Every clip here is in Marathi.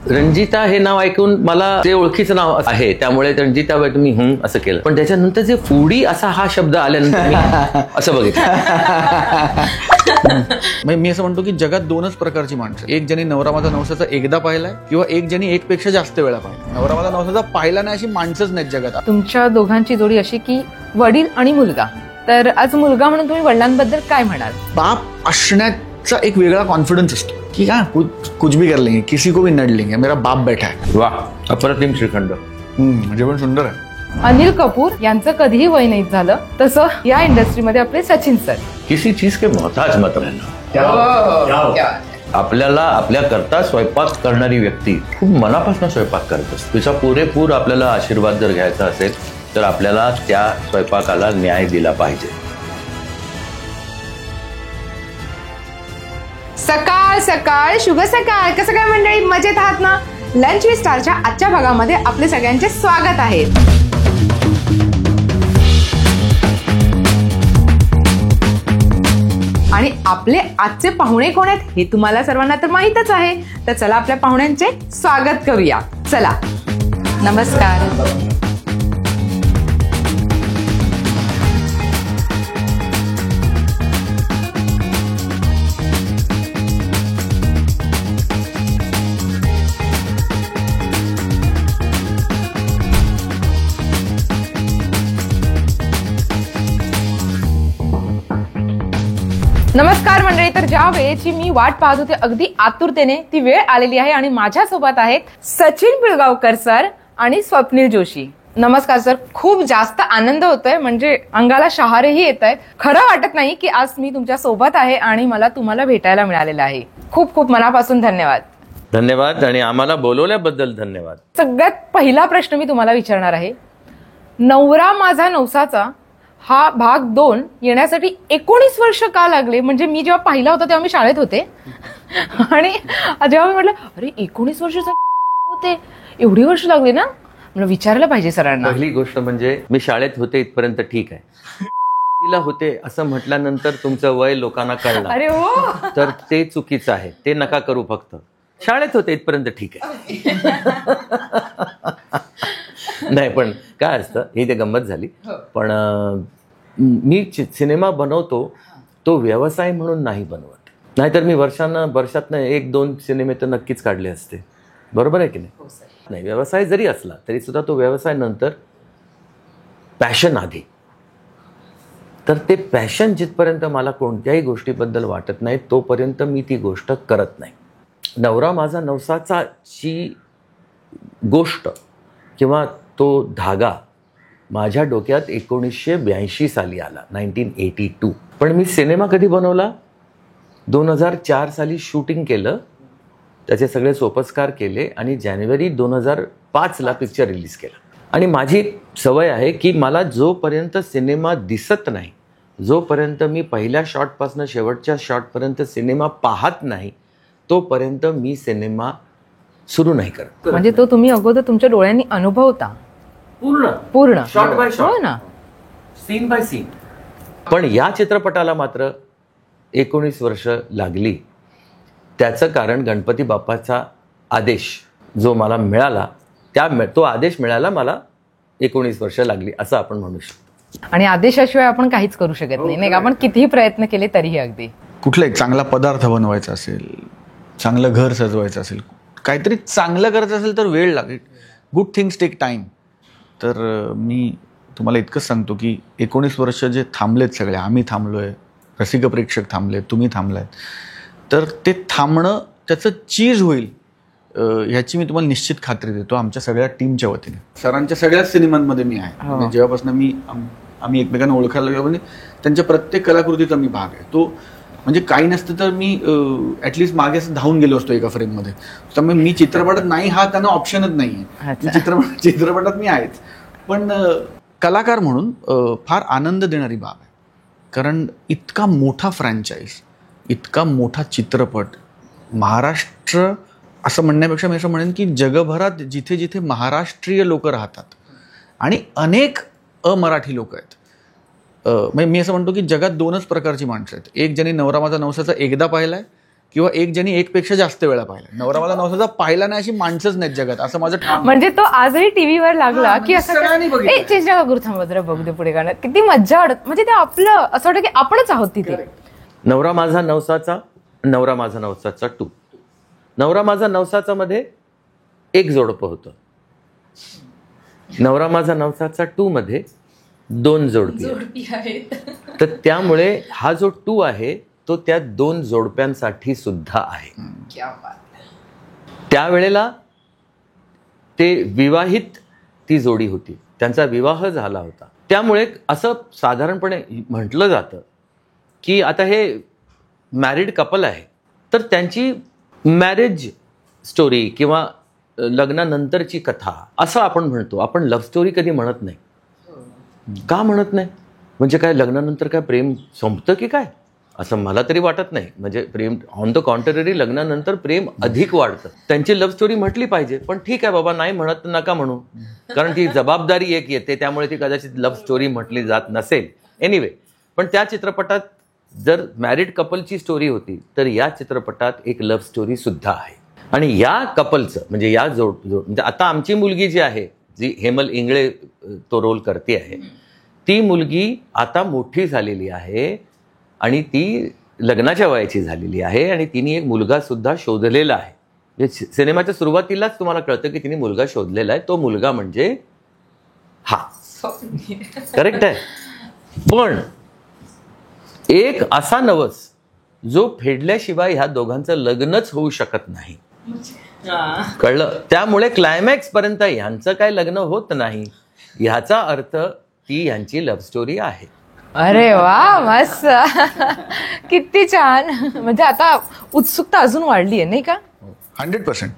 रंजिता हे नाव ऐकून मला ते ओळखीचं नाव आहे, त्यामुळे रंजिता मी असं केलं. पण त्याच्यानंतर जे फूडी असा हा शब्द आल्यानंतर मी असं बघितलं. मी असं म्हणतो की जगात दोनच प्रकारची माणसं, एक ज्यांनी नवरा माझा नवसाचा एकदा पाहिलाय किंवा एक ज्यांनी एक पेक्षा जास्त वेळा पाहिला. नवरा माझा नवसाचा पाहिला नाही अशी माणसंच नाहीत जगात. तुमच्या दोघांची जोडी अशी की वडील आणि मुलगा. तर आज मुलगा म्हणून तुम्ही वडिलांबद्दल काय म्हणाल? बाप असण्याचा एक वेगळा कॉन्फिडन्स असतो की कुछ भी कर लेंगे, किसी को भी नड लेंगे, मेरा बाप बैठा है. वा, अप्रतिम श्रीखंड. म्हणजे पण सुंदर आहे. अनिल कपूर यांचं कधीही वय नाही झालं, तसं या इंडस्ट्रीमध्ये आपले सचिन सर. किसी चीज के मोहताज मत आपल्याला आपल्या करता स्वयंपाक करणारी व्यक्ती खूप मनापासून स्वयंपाक करत असते. तिचा पुरेपूर आपल्याला आशीर्वाद जर घ्यायचा असेल तर आपल्याला त्या स्वयंपाकाला न्याय दिला पाहिजे. सकाळ सकाळ, शुभ सकाळ. कसं काय मंडळी, मजेत आहात ना? लंच विथ स्टारच्या आजच्या भागामध्ये आपले सगळ्यांचे स्वागत आहे. आणि आपले आजचे पाहुणे कोण आहेत हे तुम्हाला सर्वांना तर माहीतच आहे. तर चला आपल्या पाहुण्यांचे स्वागत करूया. चला, नमस्कार. नमस्कार मंडळी. तर ज्या वेळेची मी वाट पाहत होते अगदी आतुरतेने ती वेळ आलेली आहे आणि माझ्यासोबत आहेत सचिन पिळगावकर सर आणि स्वप्नील जोशी. नमस्कार सर. खूप जास्त आनंद होतोय, म्हणजे अंगाला शहारेही येत आहेत. खरं वाटत नाही की आज मी तुमच्या सोबत आहे आणि मला तुम्हाला भेटायला मिळालेलं आहे. खूप खूप मनापासून धन्यवाद. धन्यवाद आणि आम्हाला बोलवल्याबद्दल धन्यवाद. सगळ्यात पहिला प्रश्न मी तुम्हाला विचारणार आहे. नवरा माझा नवसाचा हा भाग 2 येण्यासाठी 19 वर्ष का लागले? म्हणजे मी जेव्हा पाहिला होता तेव्हा मी शाळेत होते आणि जेव्हा मी म्हटलं अरे 19 वर्ष होते, एवढी वर्ष लागली ना, मला विचारायला पाहिजे सरांना. पहिली गोष्ट म्हणजे मी शाळेत होते इथपर्यंत ठीक आहे. तिला होते असं म्हटल्यानंतर तुमचं वय लोकांना कळलं, अरे हो, तर ते चुकीचं आहे. ते नका करू. फक्त शाळेत होते इथपर्यंत ठीक आहे. नाही, पण काय असतं, ही ते गंमत झाली. पण मी सिनेमा बनवतो तो व्यवसाय म्हणून नाही बनवत. नाहीतर मी वर्षातनं 1-2 सिनेमे तर नक्कीच काढले असते. बरोबर आहे की नाही? नाही, व्यवसाय जरी असला तरी सुद्धा तो व्यवसाय नंतर, पॅशन आधी. तर ते पॅशन जिथपर्यंत मला कोणत्याही गोष्टीबद्दल वाटत नाही तोपर्यंत मी ती गोष्ट करत नाही. नवरा माझा नवसाचाची गोष्ट किंवा तो धागा माझ्या डोक्यात 1982 साली आला, 1982. पण मी सिनेमा कधी बनवला? 2004 साली शूटिंग केलं, त्याचे सगळे सोपस्कार केले आणि जानेवारी 2005ला पिक्चर रिलीज केला. आणि माझी सवय आहे की मला जोपर्यंत सिनेमा दिसत नाही, जोपर्यंत मी पहिल्या शॉटपासून शेवटच्या शॉटपर्यंत सिनेमा पाहत नाही, तोपर्यंत मी सिनेमा सुरू नाही करत. म्हणजे तो तुम्ही अगोदर तुमच्या डोळ्यांनी अनुभवता पूर्ण शॉट बाय शॉट, हो ना, सीन बाय सीन. पण या चित्रपटाला मात्र 19 वर्ष लागली. त्याचं कारण गणपती बाप्पाचा आदेश जो मला मिळाला, तो आदेश मिळायला मला 19 वर्ष लागली असं आपण म्हणू शकतो. आणि आदेशाशिवाय आपण काहीच करू शकत नाही का? आपण कितीही प्रयत्न केले तरीही. अगदी कुठला एक चांगला पदार्थ बनवायचा असेल, चांगलं घर सजवायचं असेल, काहीतरी चांगलं करायचं असेल तर वेळ लागेल. Good things take time. तर मी तुम्हाला इतकंच सांगतो की 19 वर्ष जे थांबलेत सगळे, आम्ही थांबलोय, रसिक प्रेक्षक थांबले, तुम्ही थांबलायत, तर ते थांबणं त्याचं चीज होईल ह्याची मी तुम्हाला निश्चित खात्री देतो आमच्या सगळ्या टीमच्या वतीने. सरांच्या सगळ्याच सिनेमांमध्ये मी आहे. म्हणजे जेव्हापासून आम्ही एकमेकांना ओळखायला लागलो, म्हणजे त्यांच्या प्रत्येक कलाकृतीचा मी भाग आहे. तो म्हणजे काही नसतं तर मी ॲटलिस्ट मागे असं धावून गेलो असतो एका फ्रेममध्ये. त्यामुळे मी चित्रपटात नाही हा त्यांना ऑप्शनच नाही आहे. चित्रपटात मी आहेच. पण कलाकार म्हणून फार आनंद देणारी बाब आहे. कारण इतका मोठा फ्रँचाईज, इतका मोठा चित्रपट, महाराष्ट्र असं म्हणण्यापेक्षा मी असं म्हणेन की जगभरात जिथे जिथे महाराष्ट्रीय लोक राहतात आणि अनेक अमराठी लोक आहेत. म्हणजे मी असं म्हणतो की जगात दोनच प्रकारची माणसं आहेत. एक ज्यांनी नवरा माझा नवसाचा एकदा पाहिलाय किंवा एक ज्यांनी एकपेक्षा जास्त वेळा पाहिला. नवरा मला नवसाचा पाहिला नाही अशी माणसंच नाहीत जगात, असं माझं ठाम. म्हणजे तो आजही टीव्हीवर लागला की असं सगळ्यांनी बघितलं. ए चेष्टा करू थांबा जरा बघू दे पुढे गाणं, किती मज्जा वाटत. म्हणजे ते आपलं असं वाटतं की आपणच आहोत तिथे. नवरा माझा नवसाचा 2. नवरा माझा नवसाचा मध्ये एक जोडपं होतं. नवरा माझा नवसाचा 2 मध्ये 2 जोडपी आहेत. तर त्यामुळे हा जो 2 आहे तो त्या 2 जोडप्यांसाठी सुद्धा आहे. त्यावेळेला ते विवाहित ती जोडी होती, त्यांचा विवाह झाला होता. त्यामुळे असं साधारणपणे म्हटलं जातं की आता हे मॅरिड कपल आहे तर त्यांची मॅरेज स्टोरी किंवा लग्नानंतरची कथा असं आपण म्हणतो. आपण लव्ह स्टोरी कधी म्हणत नाही. का म्हणत नाही? म्हणजे काय लग्नानंतर काय प्रेम संपतं की काय, असं मला तरी वाटत नाही. म्हणजे प्रेम ऑन द कॉन्ट्ररी लग्नानंतर प्रेम अधिक वाढतं. त्यांची लव्ह स्टोरी म्हटली पाहिजे, पण ठीक आहे बाबा, नाही म्हणत नका म्हणू, कारण ती जबाबदारी एक येते, त्यामुळे ती कदाचित लव्ह स्टोरी म्हटली जात नसेल. एनिवे, पण त्या चित्रपटात जर मॅरिड कपलची स्टोरी होती तर या चित्रपटात एक लव्ह स्टोरी सुद्धा आहे. आणि या कपलचं म्हणजे या म्हणजे आता आमची मुलगी जी आहे, जी हेमल इंगळे तो रोल करते आहे, ती मुलगी आता मोठी झालेली आहे आणि ती लग्नाच्या वयाची झालेली आहे आणि तिने एक मुलगा सुद्धा शोधलेला आहे. सिनेमाच्या सुरुवातीलाच तुम्हाला कळतं की तिने मुलगा शोधलेला आहे. तो मुलगा म्हणजे हा, करेक्ट आहे. पण एक असा नवस जो फेडल्याशिवाय ह्या दोघांचं लग्नच होऊ शकत नाही, कळलं? त्यामुळे क्लायमॅक्स पर्यंत ह्यांचं काय लग्न होत नाही, ह्याचा अर्थ ती ह्यांची लव्ह स्टोरी आहे. अरे वा, मस्त. किती छान. म्हणजे आता उत्सुकता अजून वाढली आहे नाही का? 100%.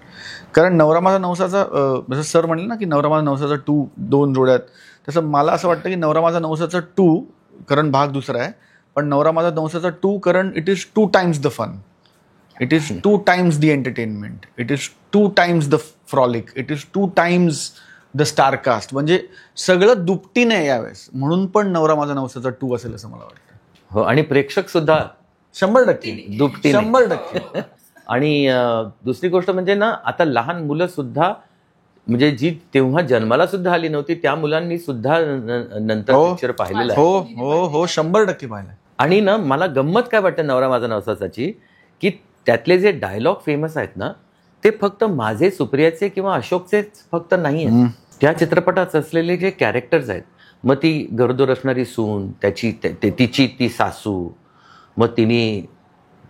कारण नवरा माझा नवसाचा जसं सर म्हणले ना की नवरा माझा नवसाचा 2 जोड्यात, तसं मला असं वाटतं की नवरा माझा नवसाचा 2 कारण भाग दुसरा आहे, पण नवरा माझा नवसाचा 2 कारण it is 2 times the fun, it is 2 times the entertainment, it is 2 times the frolic, it is 2 times the star cast. म्हणजे सगळं दुपटीने यावेळेस, म्हणून पण नवरा माझा नवसाचा 2 असेल असं मला वाटतं. हो, आणि प्रेक्षक सुद्धा 100% दुपटीने. 100%. आणि दुसरी गोष्ट म्हणजे ना, आता लहान मुलं सुद्धा म्हणजे जी तेव्हा जन्माला सुद्धा आली नव्हती त्या मुलांनी सुद्धा नंतर पिक्चर पाहिलेला आहे. हो हो हो 100% पाहिलं. आणि ना मला गंमत काय वाटतं नवरा माझा नवसाची, की त्यातले जे डायलॉग फेमस आहेत ना ते फक्त माझे, सुप्रियाचे किंवा अशोकचे फक्त नाही आहेत. त्या चित्रपटात असलेले जे कॅरेक्टर्स आहेत, मग ती गरोदर असणारी सून, तिची ती सासू, मग तिने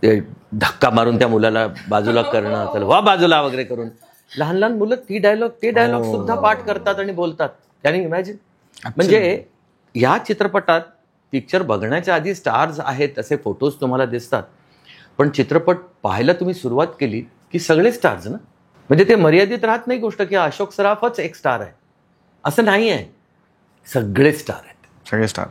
ते धक्का मारून त्या मुलाला बाजूला करणं, चल वा बाजूला वगैरे करून, लहान लहान मुलं ते डायलॉग सुद्धा पाठ करतात आणि बोलतात. त्याने इमॅजिन, म्हणजे या चित्रपटात पिक्चर बघण्याच्या आधी स्टार्स आहेत असे फोटोज तुम्हाला दिसतात, पण चित्रपट पाहायला तुम्ही सुरुवात केली की सगळे स्टार्स ना. म्हणजे ते मर्यादित राहत नाही गोष्ट की अशोक सराफच एक स्टार आहे असं नाही आहे, सगळे स्टार आहेत, सगळे स्टार.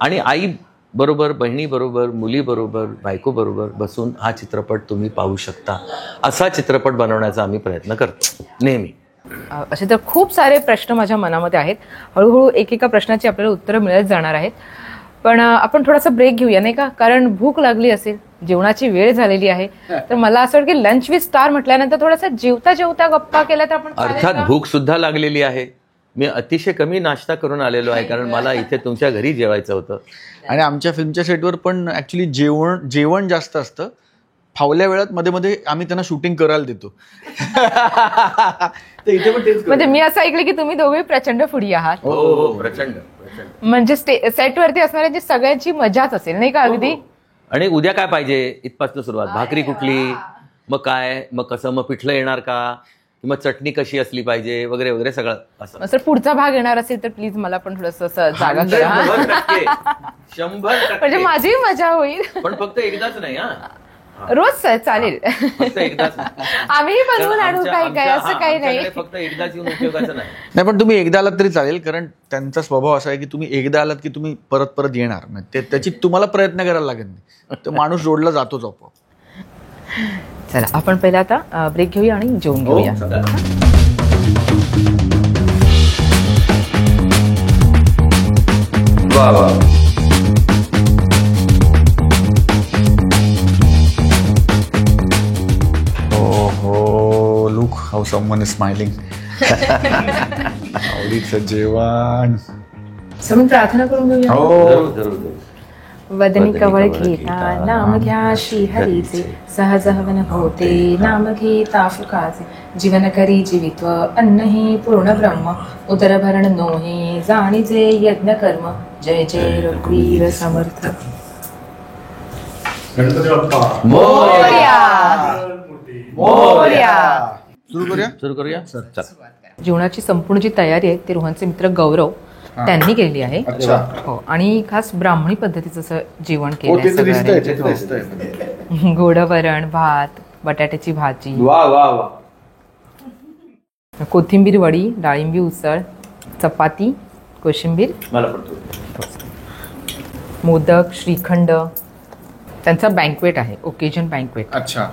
आणि आई बरोबर, बहिणी बरोबर, मुली बरोबर, बायको बरोबर बसून हा चित्रपट तुम्ही पाहू शकता. असा चित्रपट बनवण्याचा आम्ही प्रयत्न करतो नेहमी. असे तर खूप सारे प्रश्न माझ्या मनामध्ये आहेत. हळूहळू एकेका प्रश्नाची आपल्याला उत्तरं मिळत जाणार आहेत. पण आपण थोडासा ब्रेक घेऊया नाही का, कारण भूक लागली असेल, जेवणाची वेळ झालेली आहे. तर मला असं वाटतं की लंच विथ स्टार म्हटल्यानंतर थोडासा जेवता जेवता गप्पा केल्या तर आपण अर्थात भूक सुद्धा लागलेली आहे. मी अतिशय कमी नाश्ता करून आलेलो आहे कारण मला इथे तुमच्या घरी जेवायचं होतं. आणि आमच्या फिल्मच्या सेटवर पण ऍक्च्युली जेवण जास्त असतं. फावल्या वेळात मध्ये मध्ये आम्ही त्यांना शूटिंग करायला देतो. तर इथे पण तेच. म्हणजे मी असं ऐकलं की तुम्ही दोघे प्रचंड फुडी आहात. हो, प्रचंड. म्हणजे सेटवरती असणाऱ्यांची सगळ्यांची मजाच असेल नाही का अगदी. आणि उद्या काय पाहिजे इथपासून सुरुवात, भाकरी कुठली, मग काय, मग कसं, मग पिठलं येणार का, मग चटणी कशी असली पाहिजे वगैरे वगैरे सगळं असं. सर पुढचा भाग येणार असेल तर प्लीज मला पण थोडस जागा करा. 100% म्हणजे माझी मजा होईल. पण फक्त एकदाच नाही. रोज सर चालेल, फक्त एकदाच आम्ही बनवून आणू काही काय असं काही नाही. फक्त एकदाच येऊन उपयोगाचं नाही. नाही, पण तुम्ही एकदा आलात तरी चालेल, कारण त्यांचा स्वभाव असा आहे की तुम्ही एकदा आलात की तुम्ही परत परत येणार नाही. त्याची तुम्हाला प्रयत्न करायला लागत नाही, तो माणूस जोडला जातोच आपोआप. चला आपण पहिला आता ब्रेक घेऊया आणि जेवून घेऊया. वा वा. How someone is smiling. आवडीचं जेवण. समोर प्रार्थना करून घेऊया. हो. जरूर जरूर जरूर. वदनी कवळ घेता नाम घ्या श्रीहरीचे, सहज हवन होते नाम घेता सुखाचे. जीवन करी जीवित्व अन्न ही पूर्ण ब्रह्म, उदर भरण नोहे जाणीजे यज्ञ कर्म. जय जय रघुवीर समर्थ. गणपती बाप्पा मोरया. मोरया. सुरू करूया चल. जेवणाची संपूर्ण जी तयारी आहे ती रोहनचे मित्र गौरव त्यांनी केली आहे. हो, आणि खास ब्राह्मणी पद्धतीचं असं जेवण केलं गोड वरण, भात, बटाट्याची भाजी, वा वा वा. कोथिंबीर वडी, डाळिंबी उसळ, चपाती, कोशिंबीर, मला पण मोदक, श्रीखंड. त्यांचा बँकवेट आहे, ओकेजन बँकवेट. अच्छा.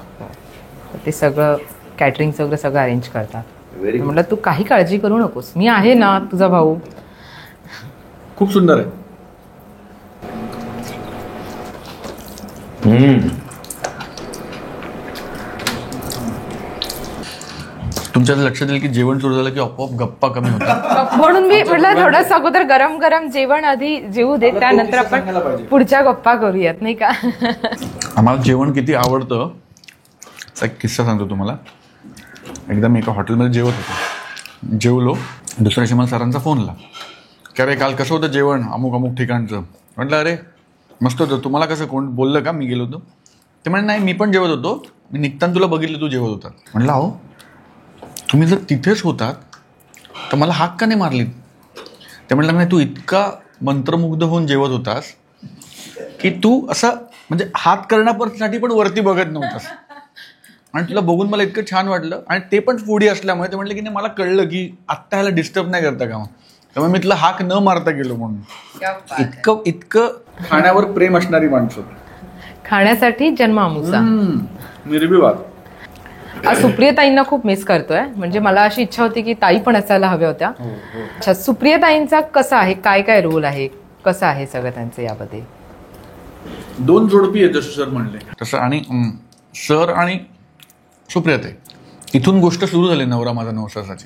ते सगळं कॅटरिंगचं वगैरे सगळं अरेंज करतात. व्हेरी म्हटलं तू काही काळजी करू नकोस, मी आहे ना तुझा भाऊ. खूप सुंदर आहे. तुमच्या लक्षात येईल की जेवण सुरू झालं की आपोआप गप्पा कमी होतात. म्हणून मी म्हटलं थोडंसं अगोदर गरम गरम जेवण आधी जेवू दे, त्यानंतर आपण पुढच्या गप्पा करूयात, नाही का? आम्हाला जेवण किती आवडतं असा एक किस्सा सांगतो तुम्हाला. एकदा मी एका हॉटेलमध्ये जेवत होतो. जेवलो, दुसऱ्या दिवशी मला सरांचा फोन आला की अरे काल कसं होतं जेवण अमुक अमुक ठिकाणचं. म्हटलं अरे मस्त होतं, तुम्हाला कसं कोण बोललं का मी गेलो होतो? ते म्हणजे नाही, मी पण जेवत होतो, मी निघताना तुला बघितलं तू जेवत होता. म्हटलं अहो तुम्ही जर तिथेच होतात तर मला हाक का नाही मारली? ते म्हटलं नाही, तू इतका मंत्रमुग्ध होऊन जेवत होतास की तू असं म्हणजे हात करण्यासाठी पण वरती बघत नव्हतास. आणि तुला बघून मला इतकं छान वाटलं. आणि ते पण फूडी असल्यामुळे ते म्हटलं की नाही मला कळलं की आत्ता ह्याला डिस्टर्ब नाही करता का, त्यामुळे मी तुला हाक न मारता गेलो म्हणून. इतकं इतकं खाण्यावर प्रेम असणारी माणसं. खाण्यासाठी जन्म आमुचा. निर्विवाद. आज सुप्रियताईंना खूप मिस करतोय. म्हणजे मला अशी इच्छा होती की ताई पण असायला हव्या होत्या. अच्छा, सुप्रियताईंचा कसा आहे, काय काय रोल आहे, कसं आहे सगळं त्यांचं यामध्ये? दोन जोडपी आहेत जसं सर म्हणले तसं. आणि सर आणि सुप्रियताई इथून गोष्ट सुरू झाली नवरा माझा नवसाची.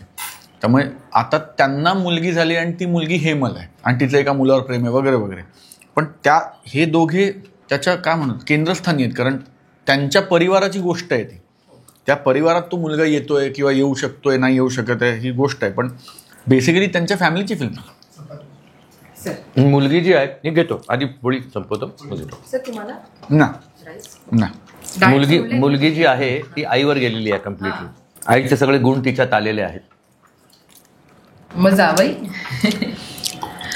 त्यामुळे आता त्यांना मुलगी झाली आणि ती मुलगी हेमल आहे आणि तिचं एका मुलावर प्रेम आहे वगैरे वगैरे. पण हे दोघे त्याच्या काय म्हणतात केंद्रस्थानी आहेत, कारण त्यांच्या परिवाराची गोष्ट आहे ती. त्या परिवारात तो मुलगा येतोय किंवा येऊ शकतोय, नाही येऊ शकत आहे ही गोष्ट आहे, पण बेसिकली त्यांच्या फॅमिलीची फिल्म. मुलगी जी आहे ती घेतो आधी पोळी संपवतो. ना मुलगी जी आहे ती आईवर गेलेली आहे कम्प्लिटली. आईचे सगळे गुण तिच्यात आलेले आहेत. मग जावई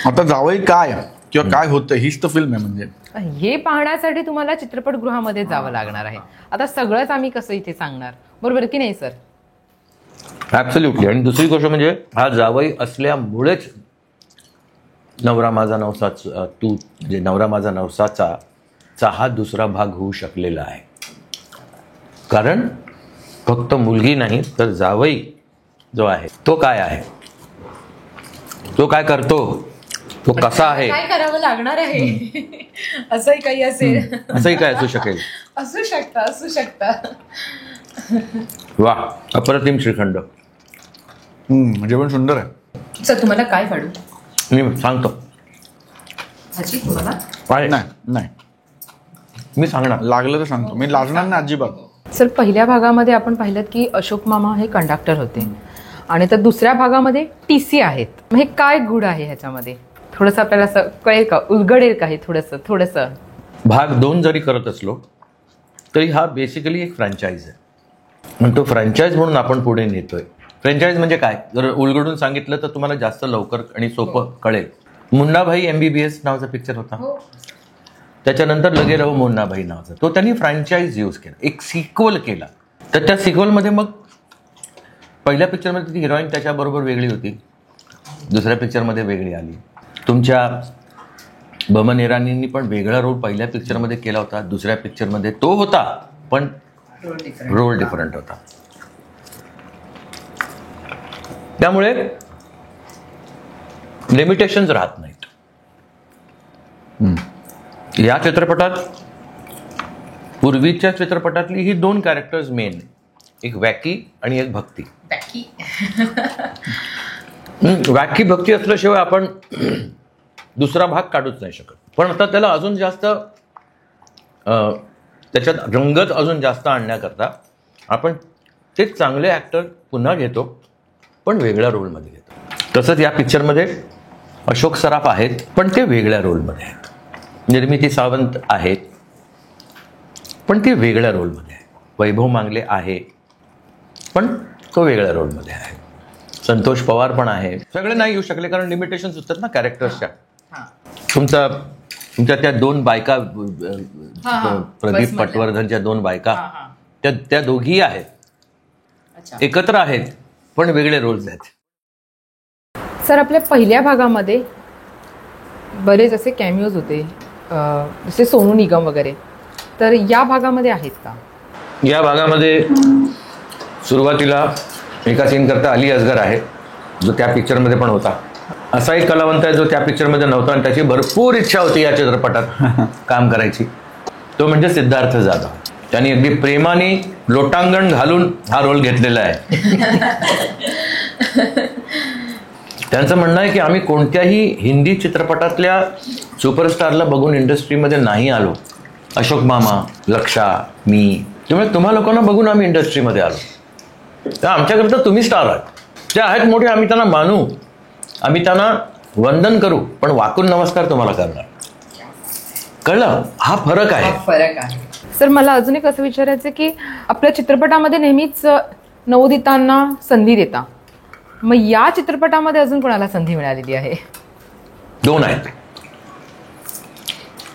आता जावई काय किंवा काय होतं हीच तर फिल्म आहे. म्हणजे हे पाहण्यासाठी तुम्हाला चित्रपटगृहामध्ये जावं लागणार आहे. आता सगळंच आम्ही कसं इथे सांगणार, बरोबर की नाही सर? ॲब्सोल्युटली. आणि दुसरी गोष्ट म्हणजे हा जावई असल्यामुळेच नवरा माझा नवसाचा तू जे नवरा माझा नवसाचा हा दुसरा भाग होऊ शकलेला आहे. कारण फक्त मुलगी नाही तर जावई जो आहे तो काय आहे, तो काय करतो, तो कसा आहे, काय करावं लागणार आहे असंही काही असेल. असंही काय असू शकेल. असू शकतं. वा, अप्रतिम श्रीखंड. जेवण सुंदर आहे. सर तुम्हाला काय पाडू? मी सांगतो. भाजी तुम्हाला? नाही मी सांगणार, लागलं तर सांगतो, मी लाजणार नाही अजिबात. सर पहिल्या भागामध्ये आपण पाहिलं की अशोक मामा हे कंडक्टर होते आणि तर दुसऱ्या भागामध्ये TC आहेत. मग हे काय गुड आहे ह्याच्यामध्ये? थोडंसं आपल्याला असं कळेल का, उलगडेल का हे थोडंसं? भाग 2 जरी करत असलो तरी हा बेसिकली एक फ्रँचाईज आहे. आणि तो फ्रँचाईज म्हणून आपण पुढे नेतोय. फ्रँचाईज म्हणजे काय, जर उलगडून सांगितलं तर तुम्हाला जास्त लवकर आणि सोपं कळेल. मुन्नाभाई MBBS नावाचा पिक्चर होता, त्याच्यानंतर लगे रहो मुन्नाभाई नावाचा, तो त्यांनी फ्रँचाईज यूज केला, एक सिक्वल केला. तर त्या सिक्वलमध्ये मग पहिल्या पिक्चरमध्ये ती हिरोईन त्याच्याबरोबर वेगळी होती, दुसऱ्या पिक्चरमध्ये वेगळी आली. तुमच्या बमन इराणींनी पण वेगळा रोल पहिल्या पिक्चरमध्ये केला होता, दुसऱ्या पिक्चरमध्ये तो होता पण रोल डिफरंट होता. त्यामुळे लिमिटेशन्स राहत नाहीत. या चित्रपटात, पूर्वीच्या चित्रपटातली ही 2 कॅरेक्टर्स मेन, एक वॅकी आणि एक भक्ती. बॅकी. वॅकी भक्ती असल्याशिवाय आपण दुसरा भाग काढूच नाही शकत. पण आता त्याला अजून जास्त त्याच्यात रंगत अजून जास्त आणण्याकरता आपण तेच चांगले ॲक्टर पुन्हा घेतो, पण वेगळ्या रोलमध्ये घेतो. तसंच या पिक्चरमध्ये अशोक सराफ आहेत, पण ते वेगळ्या रोलमध्ये आहेत. निर्मिती सावंत आहेत, पण ती वेगळ्या रोलमध्ये आहे. वैभव मांगले आहे, पण तो वेगळ्या रोलमध्ये आहे. संतोष पवार पण आहे. सगळे नाही येऊ शकले कारण लिमिटेशन्स होतात ना कॅरेक्टर्सच्या. तुमच्या त्या 2 बायका, प्रदीप पटवर्धनच्या 2 बायका, त्या दोघी आहेत, एकत्र आहेत, पण वेगळे रोल्स आहेत. सर, आपल्या पहिल्या भागामध्ये बरेच असे कॅमिओज होते, जसे सोनू निगम वगैरे, तर या भागामध्ये आहेत का? या भागामध्ये सुरुवातीला एका सीन करता अली असगर आहे, जो त्या पिक्चरमध्ये पण होता. असा एक कलावंत आहे जो त्या पिक्चरमध्ये नव्हता आणि त्याची भरपूर इच्छा होती या चित्रपटात काम करायची. तो म्हणजे सिद्धार्थ जाधव. त्यांनी अगदी प्रेमाने लोटांगण घालून हा रोल घेतलेला आहे. त्यांचं म्हणणं आहे की आम्ही कोणत्याही हिंदी चित्रपटातल्या सुपरस्टारला बघून इंडस्ट्रीमध्ये नाही आलो. अशोक मामा, लक्षा, मी, त्यामुळे तुम्हा लोकांना बघून आम्ही इंडस्ट्रीमध्ये आलो. तर आमच्याकरता तुम्ही स्टार आहात. जे आहेत मोठे आम्ही त्यांना मानू, आम्ही त्यांना वंदन करू, पण वाकून नमस्कार तुम्हाला करणार. कळलं? हा फरक आहे. सर, मला अजून एक असं विचारायचं की आपल्या चित्रपटामध्ये नेहमीच नवोदितांना संधी देता, मग या चित्रपटामध्ये अजून कोणाला संधी मिळालेली आहे? 2 आहेत,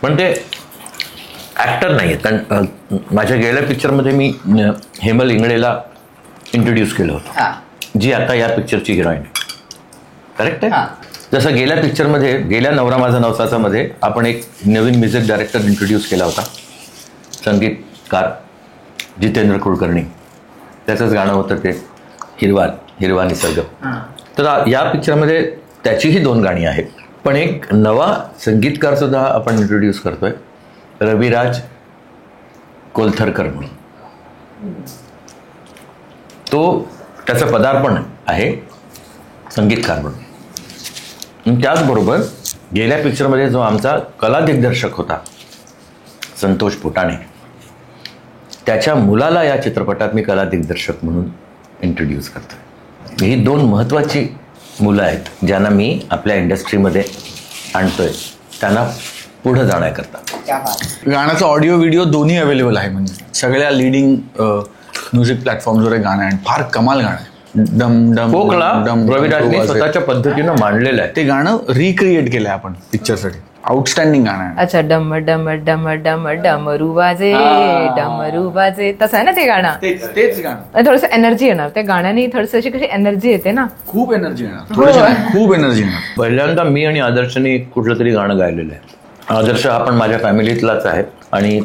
पण ते ॲक्टर नाही आहेत. कारण माझ्या गेल्या पिक्चरमध्ये मी हेमल इंगळेला इंट्रोड्यूस केलं होतं, जी आता या पिक्चरची हिरोईन आहे. करेक्ट आहे? जसं गेल्या पिक्चरमध्ये, गेल्या नवरा माझा नवसाचामध्ये आपण एक नवीन म्युझिक डायरेक्टर इंट्रोड्यूस केला होता, संगीतकार जितेंद्र कुलकर्णी. त्याचंच गाणं होतं ते हिरवा निसर्ग. तर या पिक्चरमध्ये त्याचीही 2 गाणी आहेत, पण एक नवा संगीतकार सुद्धा आपण इंट्रोड्यूस करतोय, रविराज कोलथरकर म्हणून. तो त्याचं पदार्पण आहे संगीतकार म्हणून. त्याचबरोबर गेल्या पिक्चरमध्ये जो आमचा कला दिग्दर्शक होता संतोष पोटाणे, त्याच्या मुलाला या चित्रपटात मी कला दिग्दर्शक म्हणून इंट्रोड्यूस करतो. ही 2 महत्त्वाची मुलं आहेत ज्यांना मी आपल्या इंडस्ट्रीमध्ये आणतोय, त्यांना पुढं जाण्याकरता. गाण्याचा ऑडिओ व्हिडिओ दोन्ही अवेलेबल आहे, म्हणजे सगळ्या लिडिंग म्युझिक प्लॅटफॉर्मवर हे गाणं आहे. फार कमाल गाणं आहे. डम डम फोकला रविराजने स्वतःच्या पद्धतीनं मांडलेलं आहे. ते गाणं रिक्रिएट केलंय आपण पिक्चरसाठी. आउटस्टँडिंग गाणं आहे. अच्छा, डम डम डम डम डमरू वाजे, डमरू वाजे, तसं आहे ना ते गाणं. तेच गाणं. थोडस एनर्जी येणार त्या गाण्याने, थोडस अशी कशी एनर्जी येते ना, खूप एनर्जी येणार. थोडीशी नाही, खूप एनर्जी येणार. पहिल्यांदा मी आणि आदर्शने कुठलं तरी गाणं गायलेलं आहे. आदर्श हा पण माझ्या फॅमिलीतलाच आहे आणि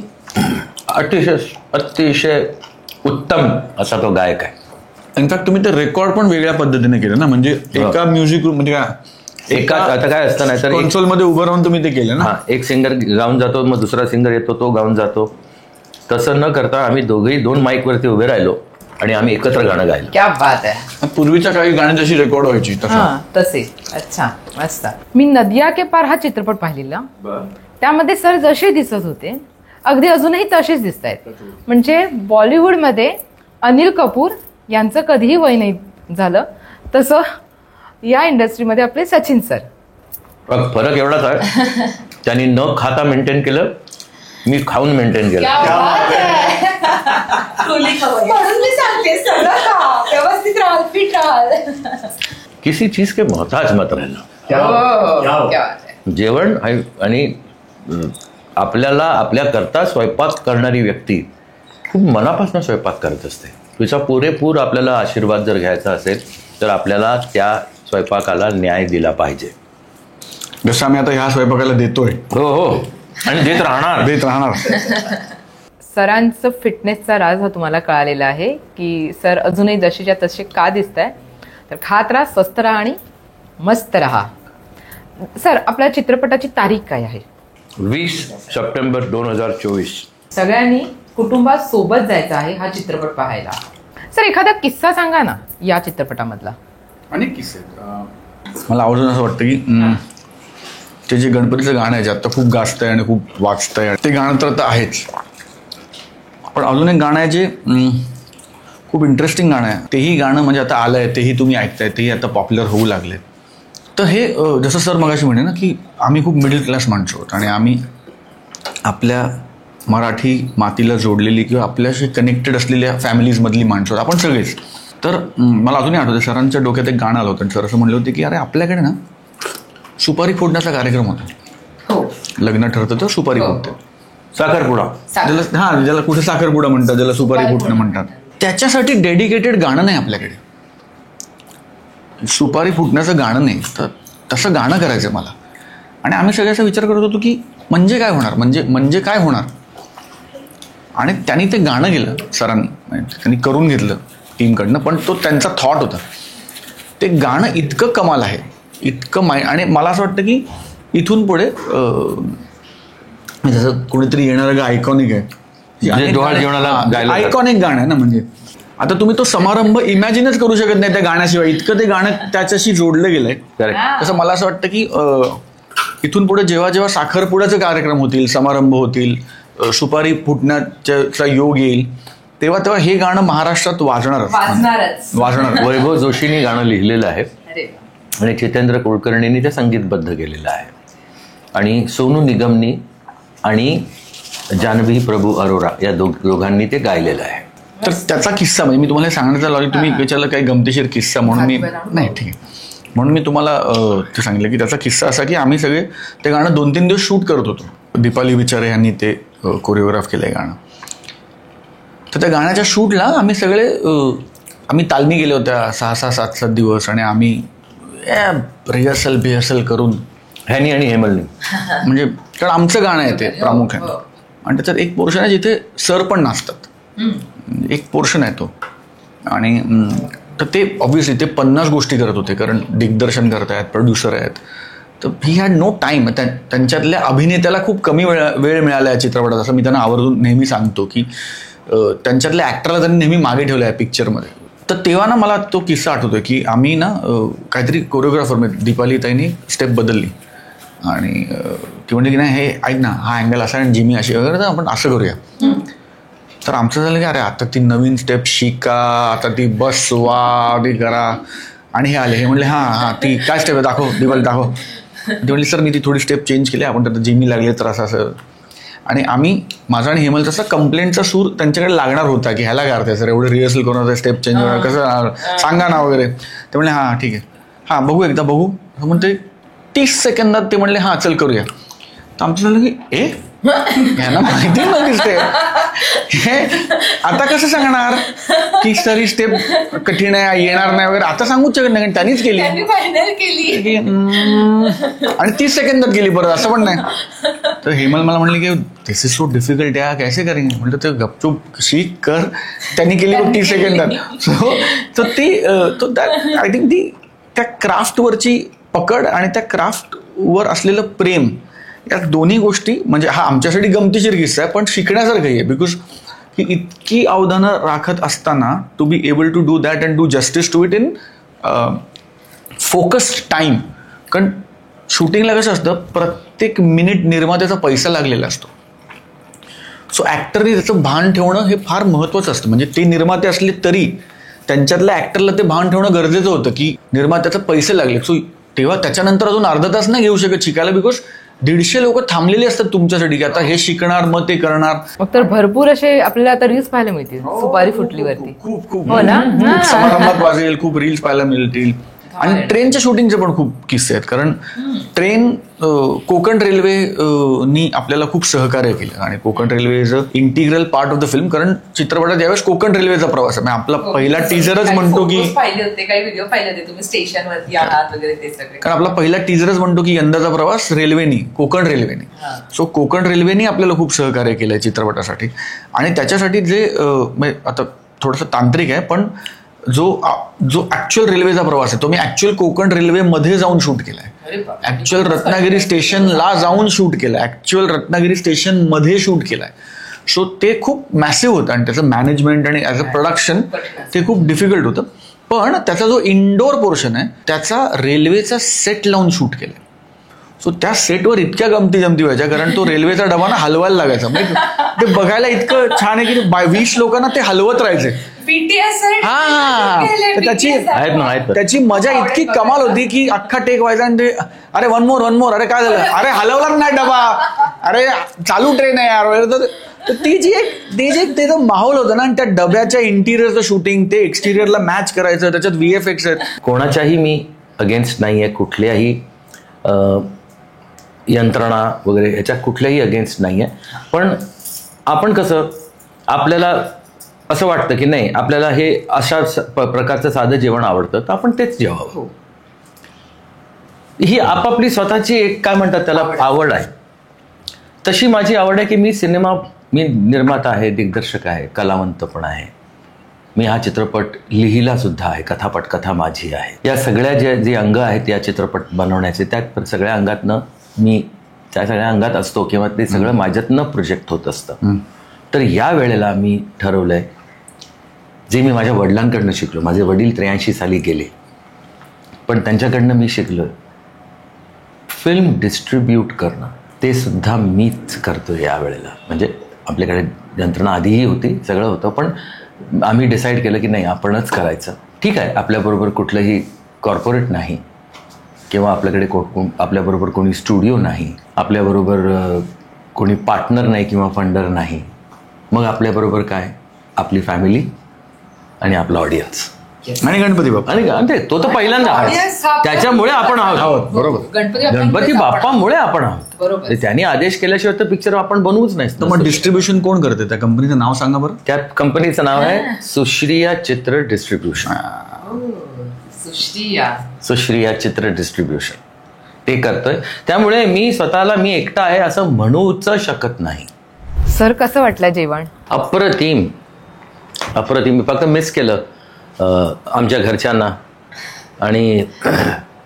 अतिशय उत्तम असा तो गायक आहे. इनफॅक्ट तुम्ही ते रेकॉर्ड पण वेगळ्या पद्धतीने केलं ना, म्हणजे एका म्युझिक म्हणजे एका, आता काय असतं नाही तर कन्सोल मध्ये उभं राहून तुम्ही ते केलं ना. एक सिंगर गाऊन जातो, मग दुसरा सिंगर येतो, तो गाऊन जातो. तसं न करता आम्ही दोघेही 2 माईक वरती उभे राहिलो आणि आम्ही एकत्र गाणं गायलो. क्या बात आहे. पूर्वीच्या काही गाणी जशी रेकॉर्ड व्हायची तसे. अच्छा, मस्त. मी नदिया के पार हा चित्रपट पाहिलेला, त्यामध्ये सर जसे दिसत होते अगदी अजूनही तसेच दिसत आहेत. म्हणजे बॉलिवूडमध्ये अनिल कपूर यांचं कधीही वय नाही झालं, तसं या इंडस्ट्रीमध्ये आपले सचिन सर. फरक एवढाच आहे, त्यांनी न खाता मेंटेन केलं, मी खाऊन मेंटेन केलं. किसी चीज के मोहताज मत रहना. जेवण आणि आपल्याला आपल्या करता स्वयंपाक करणारी व्यक्ती खूप मनापासून स्वयंपाक करत असते. तिचा पुरेपूर आपल्याला आशीर्वाद जर घ्यायचा असेल तर आपल्याला त्या स्वयंपाकाला न्याय दिला पाहिजे, जसं आम्ही आता ह्या स्वयंपाकाला देतोय. हो, आणि देत राहणार. सरांचं फिटनेसचा राज हा तुम्हाला कळालेला आहे की सर अजूनही जशीच्या तसे का दिसत आहे. तर खात राहा, स्वस्त राहा आणि मस्त राहा. सर, आपल्या चित्रपटाची तारीख काय आहे? 20 सप्टेंबर 2024. सगळ्यांनी कुटुंबात सोबत जायचं आहे हा चित्रपट पाहायला. सर एखादा किस्सा सांगा ना या चित्रपटामधला. अनेक किस्से आहेत. मला आवर्जून असं वाटतं की ते जे गणपतीचं गाणं आहे जे आता खूप गाजतंय आणि खूप वाचतंय ते गाणं तर आता आहेच, पण अजून एक गाणं आहे जे खूप इंटरेस्टिंग गाणं आहे. तेही गाणं म्हणजे आता आलं आहे, तेही तुम्ही ऐकताय, तेही आता पॉप्युलर होऊ लागले. तर हे जसं सर मगाशी म्हणे ना की आम्ही खूप मिडल क्लास माणसं आहोत आणि आम्ही आपल्या मराठी मातीला जोडलेली किंवा आपल्याशी कनेक्टेड असलेल्या फॅमिलीजमधली माणसं आहोत आपण सगळेच. तर मला अजूनही आठवतं सरांच्या डोक्यात एक गाणं आलं होतं आणि सर असं म्हणलं होते की अरे आपल्याकडे ना सुपारी फोडण्याचा कार्यक्रम होता. लग्न ठरतं तर सुपारी फोडते, साखरपुडा, ज्याला कुठे साखरपुडा म्हणतात, ज्याला सुपारी फुटणं म्हणतात. त्याच्यासाठी डेडिकेटेड गाणं नाही आपल्याकडे. सुपारी फुटण्याचं गाणं नाही, तर तसं गाणं करायचं मला. आणि आम्ही सगळ्याचा विचार करत होतो की म्हणजे काय होणार, म्हणजे काय होणार. आणि त्यांनी ते गाणं गेलं सरांनी, त्यांनी करून घेतलं टीमकडनं, पण तो त्यांचा थॉट होता. ते गाणं इतकं कमाल आहे, इतकं आणि मला असं वाटतं की इथून पुढे जसं कोणीतरी येणारं गा आयकॉनिक आहे, डोहाळ जेवणाला आयकॉनिक गाणं आहे ना. म्हणजे आता तुम्ही तो समारंभ इमॅजिनच करू शकत नाही त्या गाण्याशिवाय, इतकं ते गाणं त्याच्याशी जोडलं गेलंय. तसं मला असं वाटतं की इथून पुढे जेव्हा जेव्हा साखरपुड्याचे कार्यक्रम होतील, समारंभ होतील, सुपारी फुटण्याचा योग येईल, तेव्हा तेव्हा हे गाणं महाराष्ट्रात वाजणार. वैभव जोशींनी गाणं लिहिलेलं आहे आणि जितेंद्र कुलकर्णींनी ते संगीतबद्ध केलेलं आहे आणि सोनू निगमनी आणि जानवी प्रभू अरोरा या दोघांनी ते गायलेलं आहे. तर त्याचा किस्सा म्हणजे मी तुम्हाला सांगण्याचा लावले, तुम्ही विचारलं काही गमतीशीर किस्सा म्हणून मी नाही ठीक आहे म्हणून मी तुम्हाला ते सांगितलं की त्याचा किस्सा असा की आम्ही सगळे ते गाणं 2-3 दिवस शूट करत होतो. दीपाली विचारे यांनी ते कोरिओग्राफ केलं आहे गाणं. तर त्या गाण्याच्या शूटला आम्ही सगळे आम्ही तालमी गेलो होत्या 6-6, 7-7 दिवस आणि आम्ही रिहर्सल करून ह्यानी आणि हेमलनी म्हणजे कारण आमचं गाणं आहे ते प्रामुख्याने. आणि त्याच्यात एक पोर्शन आहे जिथे सर पण नाचतात, एक पोर्शन आहे तो. आणि तर ते ऑब्व्हियसली ते 50 गोष्टी करत होते कारण दिग्दर्शन करतायत, प्रोड्युसर आहेत. तर ही हॅड नो टाईम. त्यांच्यातल्या अभिनेत्याला खूप कमी वेळ मिळाला या चित्रपटात, असं मी त्यांना आवर्जून नेहमी सांगतो की त्यांच्यातल्या ॲक्टरला त्यांनी नेहमी मागे ठेवलं आहे पिक्चरमध्ये. तर तेव्हा ना मला तो किस्सा आठवतोय की आम्ही ना काहीतरी कोरिओग्राफर म्हणजे दीपाली ताईंनी स्टेप बदलली आणि ती म्हणजे की नाही हे ऐक ना हा अँगल असा आणि जिमी अशी वगैरे, तर आपण असं करूया. तर आमचं झालं की अरे आता ती नवीन स्टेप शिका, आता ती बसवा, ती करा. आणि हे आले, हे म्हणले हां ती काय स्टेप आहे दाखव, दीपाली दाखव. ती म्हणली सर मी ती थोडी स्टेप चेंज केली, आपण त्यात जिमी लागले तर असं. आणि आम्ही माझा आणि हेमलचा असा कंप्लेंटचा सूर त्यांच्याकडे लागणार होता की ह्याला काय अर्थ आहे सर, एवढं रिहर्सल करून स्टेप चेंज होणार कसं, सांगा ना वगैरे. ते म्हणले हां ठीक आहे, हां बघू एकदा बघू. म्हणते 30 सेकंदात ते म्हणले हां चल करूया. तर आमचं झालं की ह्यांना माहिती नव्हती स्टेप, हे आता कसं सांगणार की सर ही स्टेप कठीण आहे येणार नाही वगैरे, आता सांगूच शकत नाही कारण त्यांनीच केली आणि 30 सेकंदात गेली. बरं असं पण नाही. तर हेमल मला म्हणले की दिस इज सो डिफिकल्ट या कैसे करेंगे. म्हटलं ते गपचूप शिक कर. त्यांनी केली 30 सेकंदात. सो ती आय थिंक ती त्या क्राफ्टवरची पकड आणि त्या क्राफ्टवर असलेलं प्रेम, या दोन्ही गोष्टी म्हणजे हा आमच्यासाठी गमतीशीर किस्सा आहे पण शिकण्यासारखं आहे. बिकॉज ही इतकी अवधानं राखत असताना to be able to do that and do justice to it in focused time. कारण शूटिंगला कसं असतं प्रत्येक मिनिट निर्मात्याचा पैसा लागलेला असतो. सो ॲक्टरने त्याचं भान ठेवणं हे फार महत्त्वाचं असतं. म्हणजे ते निर्माते असले तरी त्यांच्यातल्या ॲक्टरला ते भान ठेवणं गरजेचं होतं की निर्मात्याचं पैसे लागले. सो तेव्हा त्याच्यानंतर अजून अर्धा तास नाही घेऊ शकत शिकायला, बिकॉज 150 लोक थांबलेली असतात तुमच्यासाठी की आता हे शिकणार मग ते करणार. मग तर भरपूर असे आपल्याला आता रील्स पाहायला मिळतील सुपारी फुटलीवरती. खूप खूप हो ना, समारंभात वाजेल, खूप रील्स पाहायला मिळतील. आणि ट्रेनच्या शूटिंगचे पण खूप किस्से आहेत कारण ट्रेन कोकण रेल्वेनी आपल्याला खूप सहकार्य केलं आणि Konkan railway is a integral part of the film. कारण चित्रपटात ज्यावेळेस कोकण रेल्वेचा प्रवास आहे, आपला पहिला टीजरच म्हणतो की पाहिले होते काही व्हिडिओ पाहिले होते तुम्ही स्टेशनवरती आहात वगैरे ते सगळे. कारण आपला पहिला टीजरच म्हणतो की यंदाचा प्रवास रेल्वेनी, कोकण रेल्वेने. सो कोकण रेल्वेनी आपल्याला खूप सहकार्य केलंय चित्रपटासाठी. आणि त्याच्यासाठी जे आता थोडंसं तांत्रिक आहे पण जो ऍक्च्युअल रेल्वेचा प्रवास आहे तो मी ऍक्च्युअल कोकण रेल्वेमध्ये जाऊन शूट केलाय. ऍक्च्युअल रत्नागिरी स्टेशनला जाऊन शूट केलाय, ऍक्च्युअल रत्नागिरी स्टेशन मध्ये शूट केलाय. सो ते खूप मॅसिव्ह होतं आणि त्याचं मॅनेजमेंट आणि ॲज अ प्रोडक्शन ते खूप डिफिकल्ट होतं. पण त्याचा जो इंडोर पोर्शन आहे त्याचा रेल्वेचा सेट लावून शूट केलं. सो त्या सेटवर इतक्या गमती जमती व्हायच्या, कारण तो रेल्वेचा डबा ना हलवायला लागायचा. म्हणजे ते बघायला इतकं छान आहे की 20 लोकांना ते हलवत राहायचे. त्याची मजा इतकी कमाल होती की अख्खा टेक व्हायचा आणि ते अरे वन मोर अरे काय झालं, अरे हलवला नाही डबा, अरे चालू ट्रेन आहे यार. तर ती जी एक त्याचा माहोल होता ना, आणि त्या डब्याच्या इंटिरियरचं शूटिंग ते एक्सटिरियरला मॅच करायचं, त्याच्यात VFX आहेत. कोणाच्याही मी अगेन्स्ट नाही आहे, कुठल्याही यंत्रणा वगैरे ह्याच्या कुठल्याही अगेन्स्ट नाही आहे. पण आपण कसं आपल्याला असं वाटतं की नाही आपल्याला हे अशा प्रकारचं साधं जेवण आवडतं तर आपण तेच जेवावं. ही आपापली स्वतःची एक काय म्हणतात त्याला आवड आहे. तशी माझी आवड आहे की मी निर्माता आहे, दिग्दर्शक आहे, कलावंत पण आहे. मी हा चित्रपट लिहिला सुद्धा आहे, कथा माझी आहे. या सगळ्या जे अंग आहेत या चित्रपट बनवण्याचे, त्या सगळ्या अंगातनं मी त्या सगळ्या अंगात असतो किंवा ते सगळं माझ्यातनं प्रोजेक्ट होत असतं. तर या वेळेला मी ठरवलंय जे मी माझ्या वडिलांकडनं शिकलो. माझे वडील 83 साली गेले, पण त्यांच्याकडनं मी शिकलो फिल्म डिस्ट्रीब्यूट करणं. ते सुद्धा मीच करतो या वेळेला. म्हणजे आपल्याकडे यंत्रणा आधीही होती, सगळं होतं, पण आम्ही डिसाईड केलं की नाही आपणच करायचं. ठीक आहे, आपल्याबरोबर कुठलंही कॉर्पोरेट नाही किंवा आपल्याबरोबर कोणी स्टुडिओ नाही, आपल्याबरोबर कोणी पार्टनर नाही किंवा फंडर नाही. मग आपल्याबरोबर काय, आपली फॅमिली आणि आपला ऑडियन्स आणि गणपती बाप्पा. आणि तो तर पहिल्यांदा त्याच्यामुळे आपण आहोत. बरोबर, गणपती बाप्पामुळे आपण आहोत. त्यांनी आदेश केल्याशिवाय तर पिक्चर आपण बनवूच नाही. मग डिस्ट्रीब्युशन कोण करते? त्या कंपनीचं नाव सांगा बरं. त्या कंपनीचं नाव आहे सुश्रिया चित्र डिस्ट्रीब्युशन. सुश्रिया चित्र डिस्ट्रीब्युशन ते करतोय. त्यामुळे मी स्वतःला मी एकटा आहे असं म्हणूच शकत नाही. सर कसं वाटलं जेवण? अप्रतिम. मी फक्त मिस केलं आमच्या घरच्यांना. आणि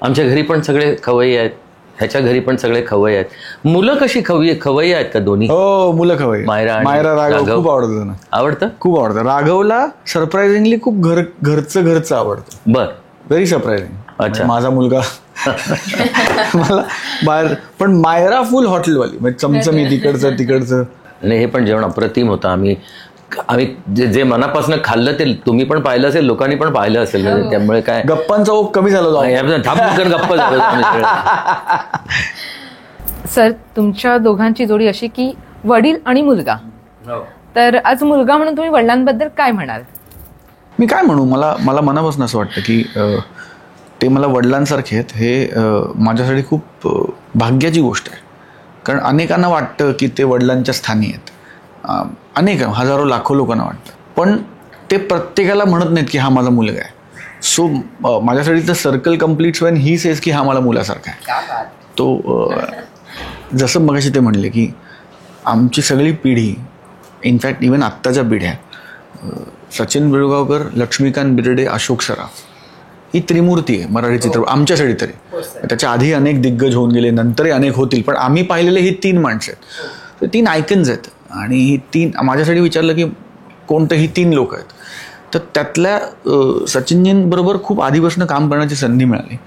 आमच्या घरी पण सगळे खवय्ये आहेत, ह्याच्या घरी पण सगळे खवय्ये आहेत. मुलं कशी खवय्ये आहेत का दोन्ही? हो, मुलं खवय्ये. मायरा राघव खूप आवडतं. आवडतं, खूप आवडतं. राघवला सरप्राइझिंगली खूप घरचं आवडतं. बर, व्हेरी सरप्राइझिंग. अच्छा. माझा मुलगा मला बाहेर, पण मायरा फुल हॉटेलवाली, म्हणजे चमचमी तिकडचं. आणि हे पण जेवण अप्रतिम होतं. आम्ही जे मनापासून खाल्लं ते तुम्ही पण पाहिलं असेल, लोकांनी पण पाहिलं असेल. त्यामुळे काय गप्पांचा ओघ कमी झाला. थांबून गप्पा झालं. सर, तुमच्या दोघांची जोडी अशी की वडील आणि मुलगा. तर आज मुलगा म्हणून तुम्ही वडिलांबद्दल काय म्हणाल? मी काय म्हणू, मला मनापासून असं वाटतं की ते मला वडिलांसारखे आहेत. हे माझ्यासाठी खूप भाग्याची गोष्ट आहे. कारण अनेकांना वाटतं की ते वडिलांच्या स्थानी आहेत. हजारो लाखो लोकांना वाटतं, पण ते प्रत्येकाला म्हणत नाहीत की हा माझा मुलगा आहे. सो माझ्यासाठी तर circle completes when he says की हा मला मुलासारखा आहे. तो जसं मगाशी ते म्हणले की आमची सगळी पिढी, इनफॅक्ट इवन आत्ताच्या पिढ्या, सचिन पिळगावकर, लक्ष्मीकांत बेर्डे, अशोक सराफ, ही त्रिमूर्ती आहे मराठी चित्रपट आमच्यासाठी तरी. त्याच्या आधी अनेक दिग्गज होऊन गेले, नंतरही अनेक होतील, पण आम्ही पाहिलेले ही 3 माणसं आहेत. तर 3 आयकन्स आहेत. आणि ही 3 माझ्यासाठी विचारलं की कोणतं, ही 3 लोक आहेत. तर त्यातल्या सचिनजींबरोबर खूप आधीपासून काम करण्याची संधी मिळाली.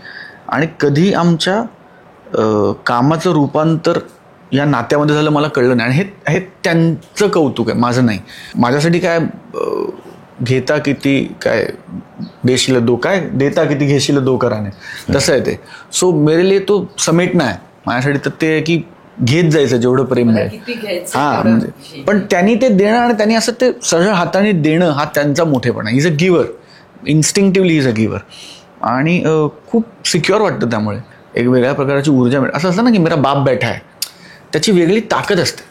आणि कधी आमच्या कामाचं रूपांतर या नात्यामध्ये झालं मला कळलं नाही. आणि हे त्यांचं कौतुक आहे, माझं नाही. माझ्यासाठी काय घेता किती काय देशील दो, काय देता किती घेशील दो कराने, तसं आहे ते. सो मेरे लिए तो समेटणं आहे माझ्यासाठी. तर ते आहे की घेत जायचं जेवढं प्रेम मिळेल. हां, म्हणजे पण त्यांनी ते देणं आणि त्यांनी असं ते सगळ्या हाताने देणं हा त्यांचा मोठेपणा. Is a giver, instinctively is a giver. आणि खूप सिक्युअर वाटतं. त्यामुळे एक वेगळ्या प्रकारची ऊर्जा मिळते. असं असतं ना की मेरा बाप बैठा आहे, त्याची वेगळी ताकद असते.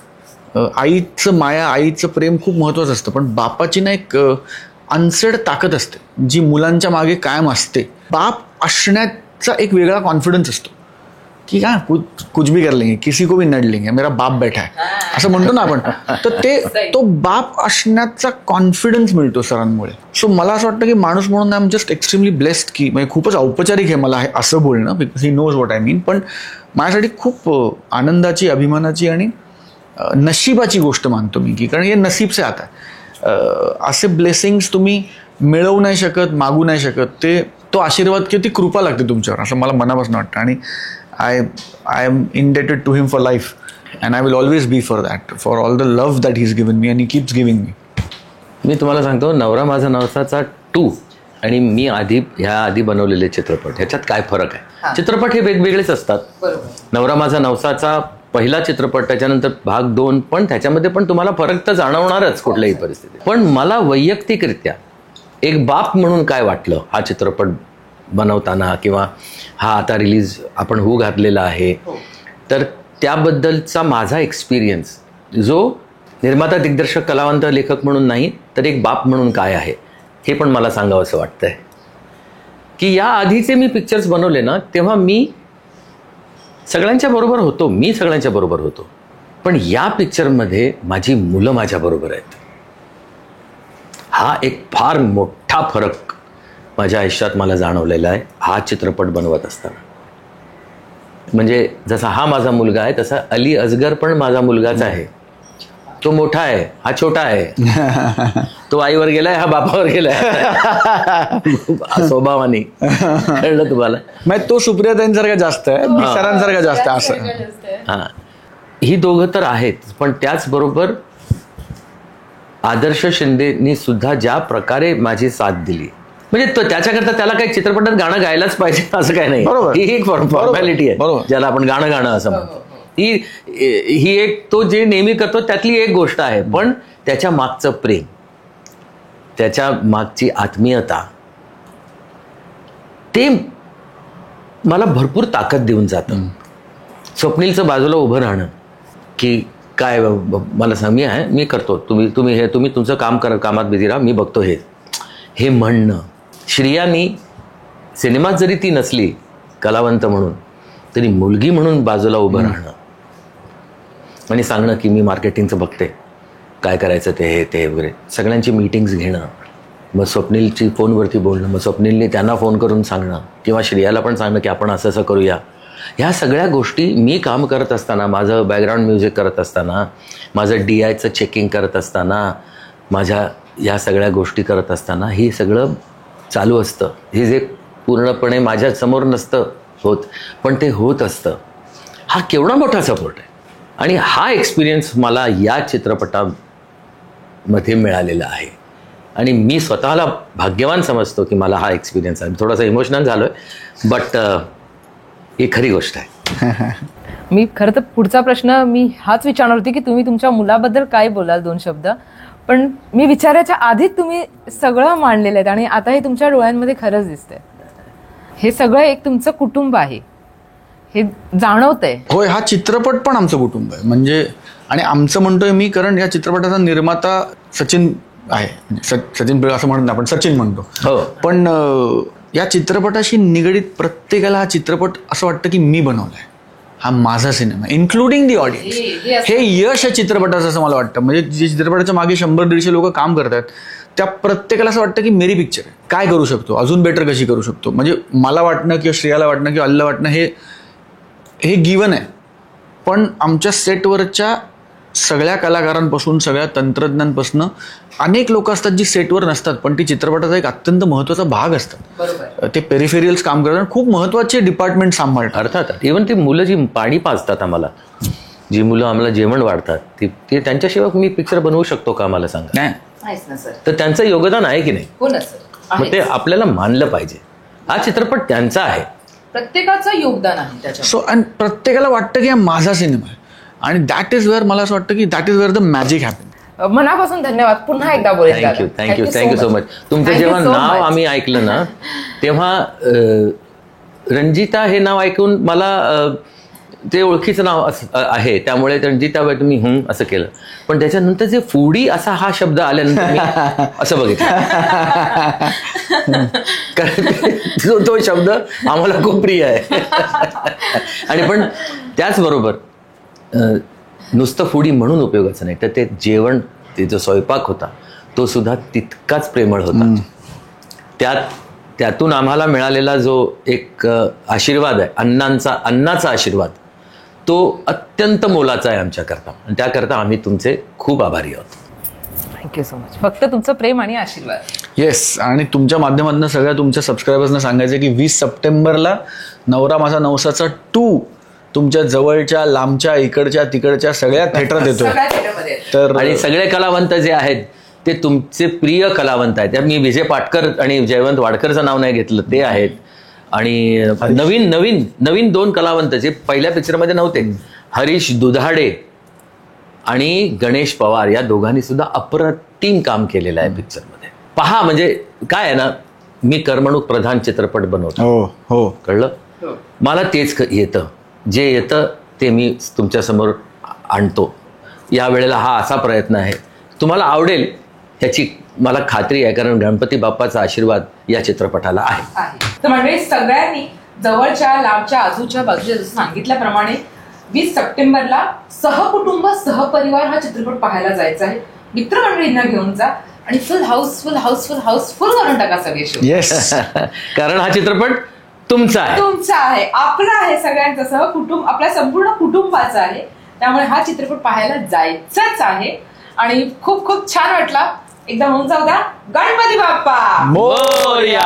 आईचं माया, आईचं प्रेम खूप महत्त्वाचं असतं, पण बापाची ना एक अनसेड ताकद असते जी मुलांच्या मागे कायम असते. बाप असण्याचा एक वेगळा कॉन्फिडन्स असतो की हा कुछ भी कर लेंगे, किसी को भी नड लेंगे, मेरा बाप बैठा आहे असं म्हणतो ना आपण. तर तो बाप असण्याचा कॉन्फिडन्स मिळतो सरांमुळे. सो मला असं वाटतं की माणूस म्हणून I am just extremely blessed, की म्हणजे खूपच औपचारिक आहे मला हे असं बोलणं, because he knows what I mean. पण माझ्यासाठी खूप आनंदाची, अभिमानाची आणि नशिबाची गोष्ट मानतो मी, की कारण हे नसीब से आता है. असे ब्लेसिंग्स तुम्ही मिळवू नाही शकत, मागू नाही शकत. तो आशीर्वाद किंवा ती कृपा लागते तुमच्यावर, असं मला मनापासून वाटतं. आणि I am indebted to him for life and I will always be for that, for all the love that he is given me and he keeps giving me. मी तुम्हाला सांगतो, नवरा माझा नवसाचा 2 आणि मी ह्या आधी बनवलेले चित्रपट, ह्याच्यात काय फरक आहे? चित्रपट हे वेगवेगळेच असतात. नवरा माझा नवसाचा पहिला चित्रपट, त्याच्यानंतर भाग 2, पण त्याच्यामध्ये पण तुम्हाला फरक तर जाणवणारच कुठल्याही परिस्थितीत. पण मला वैयक्तिकरित्या एक बाप म्हणून काय वाटलं हा चित्रपट बनवताना, किंवा हा आता रिलीज आपण होऊ घातलेला आहे, तर त्याबद्दलचा माझा एक्सपिरियन्स जो निर्माता, दिग्दर्शक, कलावंत, लेखक म्हणून नाही, तर एक बाप म्हणून काय आहे हे पण मला सांगावं असं वाटतंय. की या आधीचे मी पिक्चर्स बनवले ना, तेव्हा मी सगळ्यांच्या बरोबर होतो, पण या पिक्चरमध्ये माझी मुलं माझ्या बरोबर आहेत. हा एक फार मोठा फरक माझ्या आयुष्यात मला जाणवलेला आहे हा चित्रपट बनवत असताना. म्हणजे जसा हा माझा मुलगा आहे, तसा अली असगर पण माझा मुलगाच आहे. तो मोठा आहे, हा छोटा आहे. तो आईवर गेलाय, हा बापावर गेलाय. स्वभावाने कळलं तुम्हाला? मग तो सुप्रियाताईंसारखा जास्त आहे, मी सरांसारखा जास्त आहे असं. हा, ही दोघं तर आहेत, पण त्याचबरोबर आदर्श शिंदेनी सुद्धा ज्या प्रकारे माझी साथ दिली, म्हणजे त्याच्याकरता त्याला काही चित्रपटात गाणं गायलाच पाहिजे असं काही नाही. ही एक फॉर्मॅलिटी आहे ज्याला आपण गाणं असं म्हणतो. ही एक तो जे नेहमी करतो त्यातली एक गोष्ट आहे, पण त्याच्या मागचं प्रेम, त्याच्या मागची आत्मीयता, ते मला भरपूर ताकद देऊन जातं. स्वप्नीलचं बाजूला उभं राहणं, की काय मला सांग, मी करतो, तुम्ही तुमचं काम करा, कामात बिझी राहा, मी बघतो हे म्हणणं. श्रियानी सिनेमात जरी ती नसली कलावंत म्हणून, तरी मुलगी म्हणून बाजूला उभं राहणं आणि सांगणं की मी मार्केटिंगचं बघते, काय करायचं ते वगैरे, सगळ्यांची मीटिंग्स घेणं, मग स्वप्नीलची फोनवरती बोलणं, मग स्वप्नीलने त्यांना फोन करून सांगणं, किंवा श्रेयाला पण सांगणं की आपण असं करूया. ह्या सगळ्या गोष्टी मी काम करत असताना, माझं बॅकग्राऊंड म्युझिक करत असताना, माझं DIचं चेकिंग करत असताना, माझ्या ह्या सगळ्या गोष्टी करत असताना हे सगळं चालू असतं. हे जे पूर्णपणे माझ्यासमोर नसतं होत, पण ते होत असतं. हा केवढा मोठा सपोर्ट आहे. आणि हा एक्सपिरियन्स मला या चित्रपटामध्ये मिळालेला आहे. आणि मी स्वतःला भाग्यवान समजतो की मला हा एक्सपिरियन्स आहे. थोडासा इमोशनल झालो आहे, बट ही खरी गोष्ट आहे. मी खरं तर पुढचा प्रश्न मी हाच विचारणार होती की तुम्ही तुमच्या मुलाबद्दल काय बोलाल 2 शब्द, पण मी विचारायच्या आधीच तुम्ही सगळं मांडलेलं आहे आणि आता हे तुमच्या डोळ्यांमध्ये खरंच दिसतंय. हे सगळं एक तुमचं कुटुंब आहे, हे जाणवतंय. होय, हा चित्रपट पण आमचं कुटुंब आहे. म्हणजे, आणि आमचं म्हणतोय मी, कारण या चित्रपटाचा निर्माता सचिन आहे. सचिन पिळ असं म्हणत नाही, आपण सचिन म्हणतो. हो. पण या चित्रपटाशी निगडीत प्रत्येकाला हा चित्रपट असं वाटतं की मी बनवलाय, हा माझा सिनेमा, इन्क्लुडिंग दी ऑडियन्स. हे यश आहे चित्रपटाचं असं मला वाटतं. म्हणजे जे चित्रपटाच्या मागे 100-150 लोक काम करतात, त्या प्रत्येकाला असं वाटतं की मेरी पिक्चर आहे, काय करू शकतो, अजून बेटर कशी करू शकतो. म्हणजे मला वाटणं किंवा श्रेयाला वाटणं किंवा अल्ला वाटणं हे गिवन आहे. पण आमच्या सेटवरच्या सगळ्या कलाकारांपासून, सगळ्या तंत्रज्ञांपासून अनेक लोक असतात जी सेटवर नसतात, पण ती चित्रपटाचा एक अत्यंत महत्त्वाचा भाग असतात. ते पेरिफेरियल्स काम करतात, खूप महत्त्वाचे डिपार्टमेंट सांभाळतात. अर्थात इव्हन ती मुलं जी पाणी पाजतात आम्हाला, जी मुलं आम्हाला जेवण वाढतात, ते त्यांच्याशिवाय मी पिक्चर बनवू शकतो का, मला सांगा. नाही, तर त्यांचं योगदान आहे की नाही? हो ना सर. मग ते आपल्याला मानलं पाहिजे. हा चित्रपट त्यांचा आहे, प्रत्येकाचं योगदान आहे त्याच्यात. सो, आणि प्रत्येकाला वाटतं की हा माझा सिनेमा आहे. आणि दॅट इज वेअर मला असं वाटतं की that is where the magic happen. मनापासून धन्यवाद पुन्हा एकदा बोलेल. Thank you so much. तुमचं जेव्हा नाव आम्ही ऐकलं ना, तेव्हा रंजिता हे नाव ऐकून मला ते ओळखीचं नाव आहे, त्यामुळे रंजिता बाई तुम्ही असं केलं. पण त्याच्यानंतर जे फूडी असा हा शब्द आल्यानंतर मी असं बघितलं, कारण तो शब्द आम्हाला खूप प्रिय आहे. आणि पण त्याचबरोबर नुसतं फूडी म्हणून उपयोगाचं नाही, तर ते जेवण, ते जो स्वयंपाक होता तो सुद्धा तितकाच प्रेमळ होता. त्यातून आम्हाला मिळालेला जो एक आशीर्वाद आहे, अन्नाचा आशीर्वाद, तो अत्यंत मोलाचा आहे आमच्याकरता आणि त्याकरता आम्ही तुमचे खूप आभारी आहोत. Thank you so much. फक्त तुमचं प्रेम आणि आशीर्वाद. येस, आणि तुमच्या माध्यमातून सगळ्या तुमच्या सबस्क्रायबर्सना सांगायचं की 20 सप्टेंबरला नवरा माझा नवसाचा 2 तुमच्या जवळच्या, लांबच्या, इकडच्या, तिकडच्या सगळ्या थिएटरात येतोय. सगळ्या थिएटरमध्ये आहेत. तर आणि सगळे कलावंत जे आहेत ते तुमचे प्रिय कलावंत आहेत. मी विजय पाटकर आणि जयवंत वाडकरचं नाव नाही घेतलं, ते आहेत. आणि नवीन नवीन नवीन 2 कलावंत जे पहिल्या पिक्चरमध्ये नव्हते, हरीश दुधाडे आणि गणेश पवार, या दोघांनी सुद्धा अप्रतिम काम केलेलं आहे पिक्चरमध्ये. पहा, म्हणजे काय आहे ना, मी करमणूक प्रधान चित्रपट बनवतो. हो हो, कळलं? हो. मला तेच येतं, जे येतं ते मी तुमच्यासमोर आणतो. या वेळेला हा असा प्रयत्न आहे, तुम्हाला आवडेल ह्याची मला खात्री आहे, कारण गणपती बाप्पाचा आशीर्वाद या चित्रपटाला आहे. तर मंडळी, सगळ्यांनी जवळच्या, लांबच्या, आजूच्या, बाजूच्या जसं सांगितल्याप्रमाणे 20 सप्टेंबरला सहकुटुंब, सहपरिवार हा चित्रपट पाहायला जायचा आहे. मित्रमंडळींना घेऊन जा आणि फुल हाऊसफुल करून टाका सगळे शो. येस. कारण हा चित्रपट तुमचा आहे. तुमचा आहे, आपला आहे, सगळ्यांचा सहकुटुंब, आपल्या संपूर्ण कुटुंबाचा आहे. त्यामुळे हा चित्रपट पाहायला जायचाच आहे. आणि खूप खूप छान वाटला. एकदा होऊन जाऊ द्या. गणपती बाप्पा मोरया.